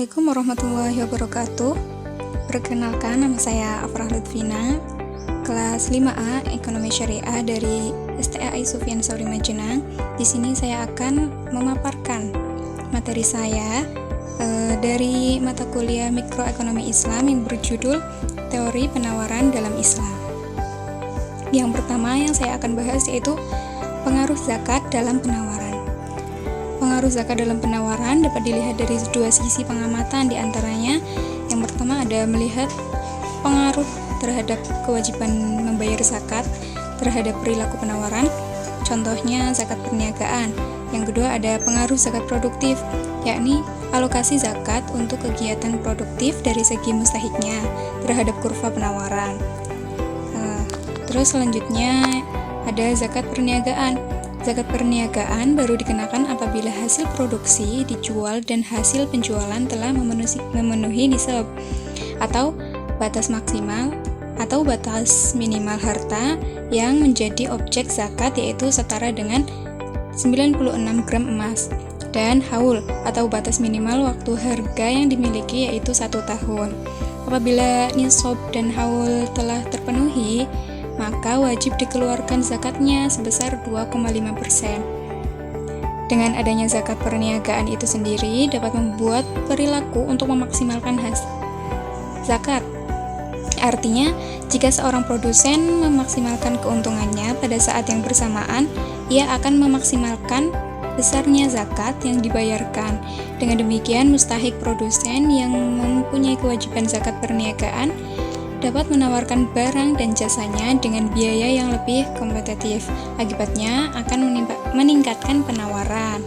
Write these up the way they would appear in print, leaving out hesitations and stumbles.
Assalamualaikum warahmatullahi wabarakatuh. Perkenalkan, nama saya Afrah Lutfina, kelas 5A Ekonomi Syariah dari STAI Sufyan Sauri Majenang. Di sini saya akan memaparkan materi saya dari mata kuliah Mikroekonomi Islam yang berjudul Teori Penawaran dalam Islam. Yang pertama yang saya akan bahas yaitu pengaruh zakat dalam penawaran. Pengaruh zakat dalam penawaran dapat dilihat dari dua sisi pengamatan, di antaranya yang pertama ada melihat pengaruh terhadap kewajiban membayar zakat terhadap perilaku penawaran, contohnya zakat perniagaan. Yang kedua ada pengaruh zakat produktif, yakni alokasi zakat untuk kegiatan produktif dari segi mustahiknya terhadap kurva penawaran. Terus selanjutnya ada zakat perniagaan. Zakat perniagaan baru dikenakan apabila hasil produksi dijual dan hasil penjualan telah memenuhi nisab atau batas maksimal atau batas minimal harta yang menjadi objek zakat, yaitu setara dengan 96 gram emas, dan haul atau batas minimal waktu harga yang dimiliki yaitu 1 tahun. Apabila nisab dan haul telah terpenuhi, maka wajib dikeluarkan zakatnya sebesar 2,5%. Dengan adanya zakat perniagaan itu sendiri dapat membuat perilaku untuk memaksimalkan hasil zakat. Artinya, jika seorang produsen memaksimalkan keuntungannya pada saat yang bersamaan, ia akan memaksimalkan besarnya zakat yang dibayarkan. Dengan demikian, mustahik produsen yang mempunyai kewajiban zakat perniagaan dapat menawarkan barang dan jasanya dengan biaya yang lebih kompetitif. Akibatnya akan meningkatkan penawaran.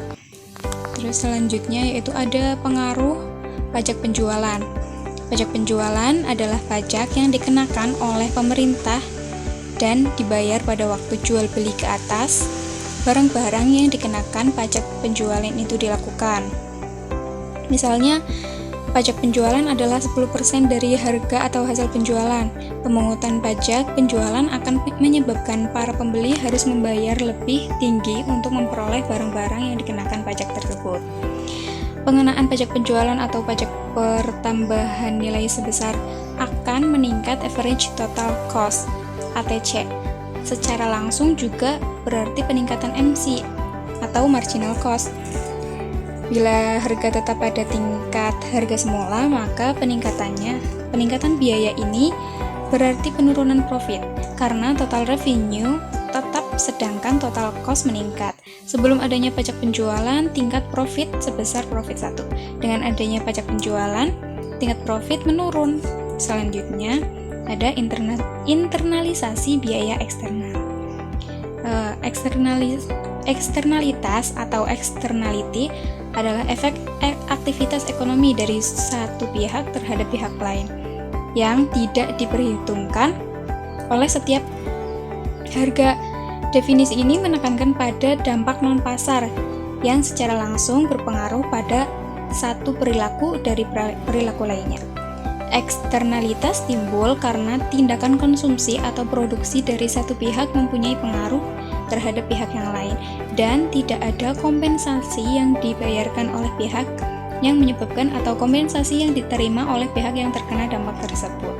Terus selanjutnya yaitu ada pengaruh pajak penjualan. Pajak penjualan adalah pajak yang dikenakan oleh pemerintah dan dibayar pada waktu jual beli ke atas barang-barang yang dikenakan pajak penjualan itu dilakukan. Misalnya, pajak penjualan adalah 10% dari harga atau hasil penjualan. Pemungutan pajak penjualan akan menyebabkan para pembeli harus membayar lebih tinggi untuk memperoleh barang-barang yang dikenakan pajak tersebut. Pengenaan pajak penjualan atau pajak pertambahan nilai sebesar akan meningkat average total cost (ATC). Secara langsung juga berarti peningkatan MC atau marginal cost. Bila harga tetap pada tingkat harga semula, maka peningkatan biaya ini berarti penurunan profit, karena total revenue tetap sedangkan total cost meningkat. Sebelum adanya pajak penjualan, tingkat profit sebesar profit 1. Dengan adanya pajak penjualan, tingkat profit menurun. Selanjutnya, ada internalisasi biaya eksternal. Eksternalitas atau externality adalah efek aktivitas ekonomi dari satu pihak terhadap pihak lain yang tidak diperhitungkan oleh setiap harga. Definisi ini menekankan pada dampak non-pasar yang secara langsung berpengaruh pada satu perilaku dari perilaku lainnya. Eksternalitas timbul karena tindakan konsumsi atau produksi dari satu pihak mempunyai pengaruh terhadap pihak yang lain, dan tidak ada kompensasi yang dibayarkan oleh pihak yang menyebabkan atau kompensasi yang diterima oleh pihak yang terkena dampak tersebut.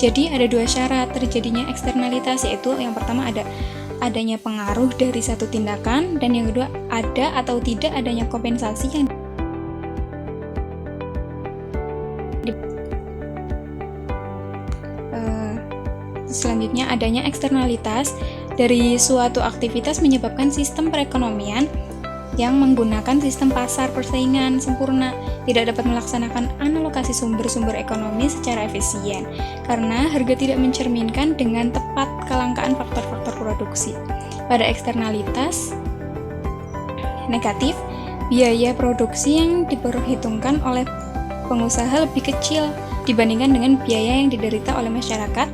Jadi ada dua syarat terjadinya eksternalitas, yaitu yang pertama adanya pengaruh dari satu tindakan, dan yang kedua ada atau tidak adanya kompensasi yang selanjutnya adanya eksternalitas dari suatu aktivitas menyebabkan sistem perekonomian yang menggunakan sistem pasar persaingan sempurna tidak dapat melaksanakan analokasi sumber-sumber ekonomi secara efisien karena harga tidak mencerminkan dengan tepat kelangkaan faktor-faktor produksi. Pada eksternalitas negatif, biaya produksi yang diperhitungkan oleh pengusaha lebih kecil dibandingkan dengan biaya yang diderita oleh masyarakat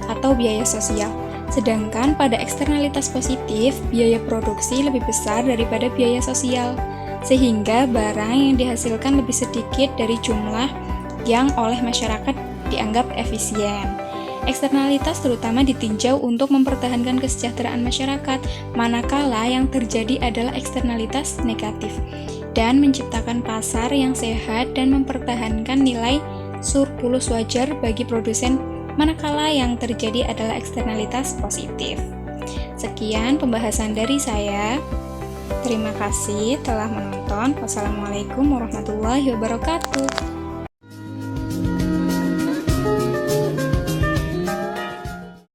atau biaya sosial. Sedangkan pada eksternalitas positif, biaya produksi lebih besar daripada biaya sosial, sehingga barang yang dihasilkan lebih sedikit dari jumlah yang oleh masyarakat dianggap efisien. Eksternalitas terutama ditinjau untuk mempertahankan kesejahteraan masyarakat, manakala yang terjadi adalah eksternalitas negatif. dan menciptakan pasar yang sehat dan mempertahankan nilai surplus wajar bagi produsen manakala yang terjadi adalah eksternalitas positif. Sekian pembahasan dari saya. Terima kasih telah menonton. Wassalamualaikum warahmatullahi wabarakatuh.